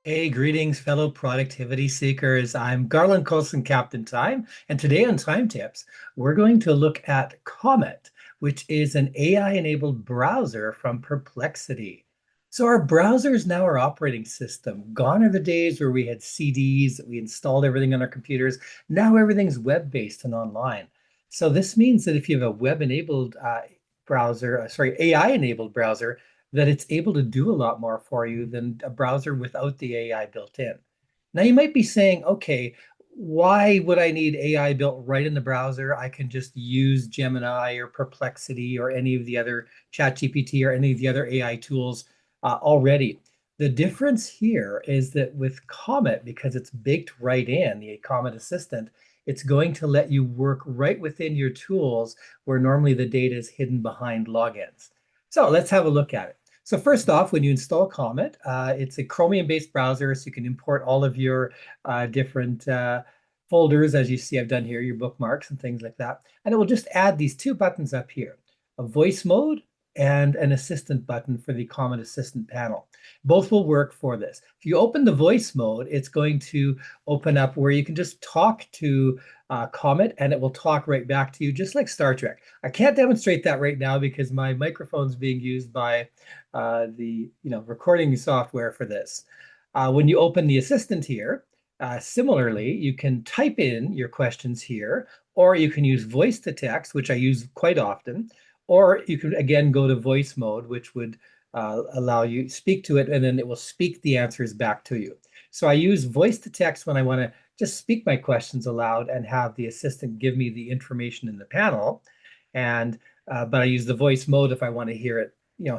Hey, greetings, fellow productivity seekers. I'm Garland Coulson, Captain Time, and today on Time Tips, we're going to look at Comet, which is an AI-enabled browser from Perplexity. So our browser is now our operating system. Gone are the days where we had CDs, we installed everything on our computers. Now everything's web-based and online. So this means that if you have a web-enabled browser, AI-enabled browser, that it's able to do a lot more for you than a browser without the AI built in. Now, you might be saying, okay, why would I need AI built right in the browser? I can just use Gemini or Perplexity or any of the other ChatGPT or any of the other AI tools already. The difference here is that with Comet, because it's baked right in, the Comet Assistant, it's going to let you work right within your tools where normally the data is hidden behind logins. So let's have a look at it. So first off, when you install Comet, it's a Chromium-based browser, so you can import all of your different folders, as you see I've done here, your bookmarks and things like that. And it will just add these two buttons up here, a voice mode and an assistant button for the Comet Assistant panel. Both will work for this. If you open the voice mode, it's going to open up where you can just talk to Comet and it will talk right back to you, just like Star Trek. I can't demonstrate that right now because my microphone's being used by the recording software for this. When you open the assistant here, similarly, you can type in your questions here, or you can use voice to text, which I use quite often, or you can again go to voice mode, which would allow you speak to it, and then it will speak the answers back to you. So I use voice to text when I want to just speak my questions aloud and have the assistant give me the information in the panel. And but I use the voice mode if I want to hear it,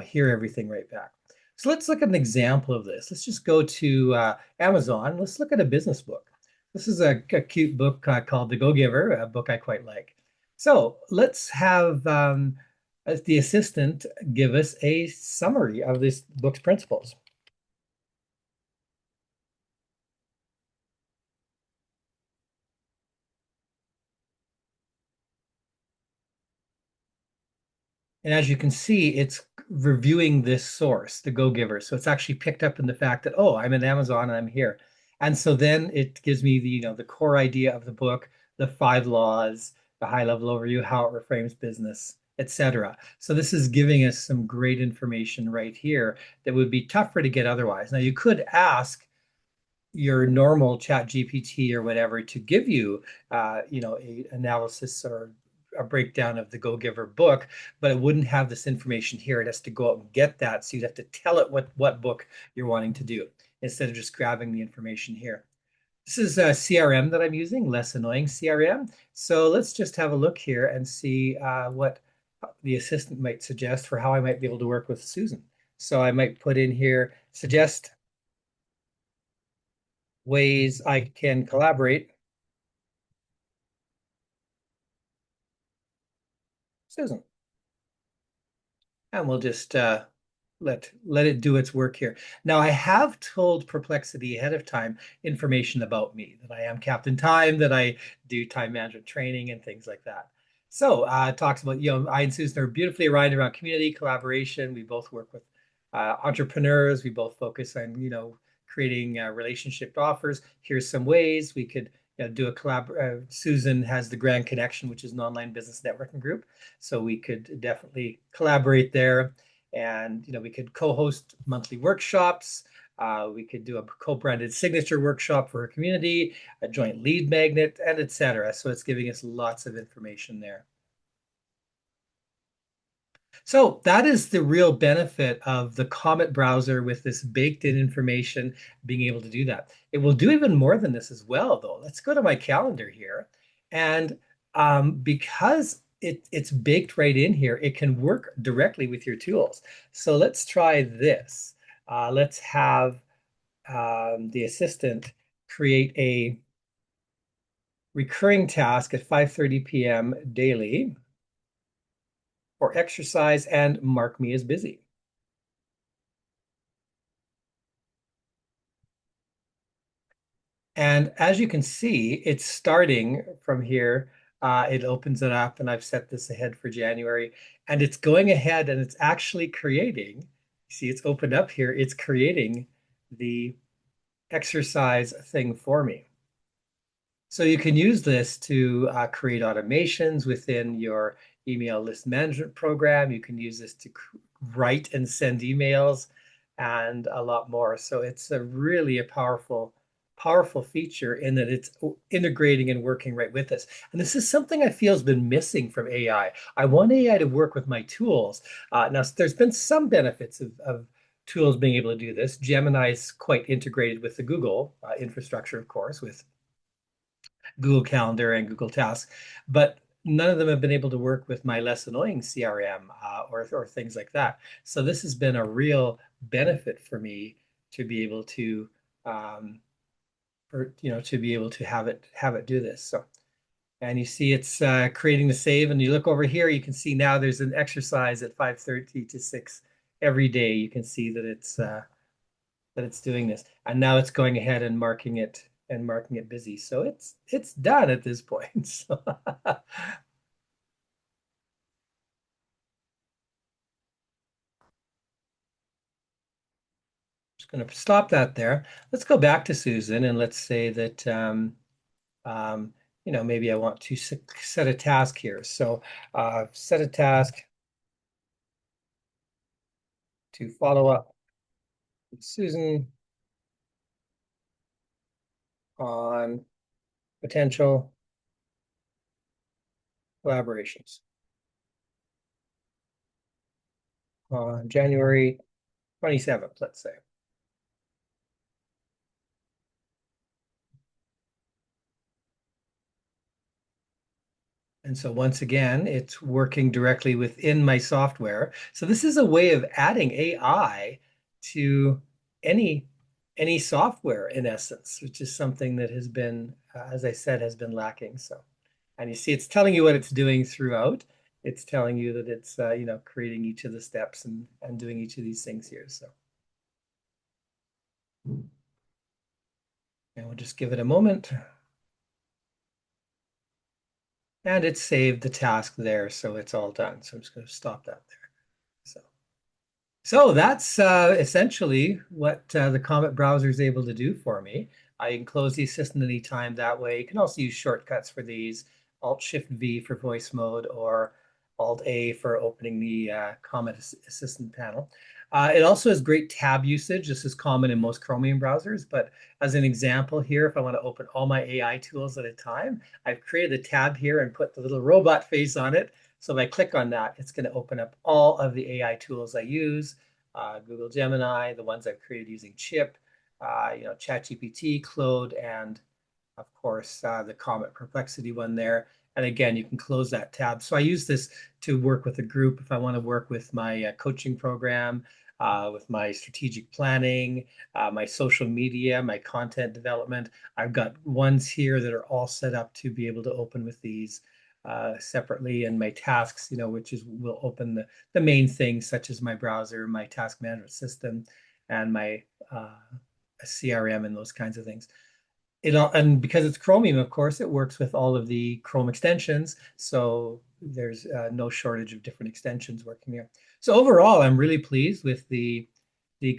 hear everything right back. So let's look at an example of this. Let's just go to Amazon. Let's look at a business book. This is a cute book called The Go-Giver, a book I quite like. So let's have the assistant give us a summary of this book's principles. And as you can see, it's reviewing this source, the Go-Giver. So it's actually picked up in the fact that, oh, I'm in Amazon and I'm here. And so then it gives me the core idea of the book, the five laws, the high level overview, how it reframes business, etc. So this is giving us some great information right here that would be tougher to get otherwise. Now you could ask your normal chat GPT or whatever to give you a analysis or a breakdown of the Go Giver book, but it wouldn't have this information here. It has to go out and get that. So you'd have to tell it what book you're wanting to do instead of just grabbing the information here. This is a CRM that I'm using, less annoying CRM. So let's just have a look here and see what the assistant might suggest for how I might be able to work with Susan. So I might put in here, suggest ways I can collaborate. Susan. And we'll just let it do its work here. Now, I have told Perplexity ahead of time information about me, that I am Captain Time, that I do time management training and things like that. So it talks about, I and Susan are beautifully aligned around community collaboration. We both work with entrepreneurs. We both focus on, creating relationship offers. Here's some ways we could do a collab. Susan has the Grand Connection, which is an online business networking group. So we could definitely collaborate there. And we could co-host monthly workshops. We could do a co-branded signature workshop for her community, a joint lead magnet, and etc. So it's giving us lots of information there. So that is the real benefit of the Comet browser with this baked-in information, being able to do that. It will do even more than this as well, though. Let's go to my calendar here. And because it's baked right in here, it can work directly with your tools. So let's try this. Let's have the assistant create a recurring task at 5:30 p.m. daily for exercise and mark me as busy. And as you can see, it's starting from here. It opens it up, and I've set this ahead for January. And it's going ahead and it's actually creating, see, it's opened up here. It's creating the exercise thing for me. So you can use this to create automations within your email list management program. You can use this to write and send emails and a lot more. So it's a really a powerful feature in that it's integrating and working right with us. And this is something I feel has been missing from AI. I want AI to work with my tools. Now, there's been some benefits of tools being able to do this. Gemini is quite integrated with the Google infrastructure, of course, with Google Calendar and Google Tasks, but none of them have been able to work with my less annoying CRM or things like that. So this has been a real benefit for me to be able to um, to be able to have it do this. So and you see it's creating the save, and you look over here, you can see now there's an exercise at 5:30 to 6 every day. You can see that it's doing this. And now it's going ahead and marking it busy. So it's done at this point. So just going to stop that there. Let's go back to Susan and let's say that um, maybe I want to set a task here. So set a task to follow up with Susan on potential collaborations on January 27th, let's say. And so once again, it's working directly within my software. So this is a way of adding AI to any any software in essence, which is something that has been, as I said, has been lacking. So, and you see, it's telling you what it's doing throughout. It's telling you that it's creating each of the steps and doing each of these things here. So, and we'll just give it a moment. And it's saved the task there, so it's all done. So I'm just going to stop that there. So. So that's essentially what the Comet browser is able to do for me. I can close the assistant anytime that way. You can also use shortcuts for these, Alt-Shift-V for voice mode or Alt-A for opening the Comet Assistant panel. It also has great tab usage. This is common in most Chromium browsers, but as an example here, if I want to open all my AI tools at a time, I've created a tab here and put the little robot face on it. So if I click on that, it's going to open up all of the AI tools I use, Google Gemini, the ones I've created using Chip, ChatGPT, Claude, and of course, the Comet Perplexity one there. And again, you can close that tab. So I use this to work with a group if I want to work with my coaching program, with my strategic planning, my social media, my content development. I've got ones here that are all set up to be able to open with these separately, and my tasks, which is will open the main things such as my browser, my task management system, and my CRM and those kinds of things. And because it's Chromium, of course, it works with all of the Chrome extensions. So there's no shortage of different extensions working here. So overall, I'm really pleased with the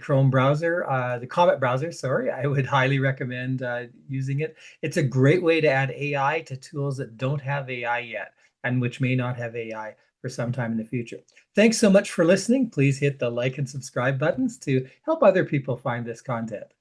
Chrome browser, the Comet browser, sorry. I would highly recommend using it. It's a great way to add AI to tools that don't have AI yet and which may not have AI for some time in the future. Thanks so much for listening. Please hit the like and subscribe buttons to help other people find this content.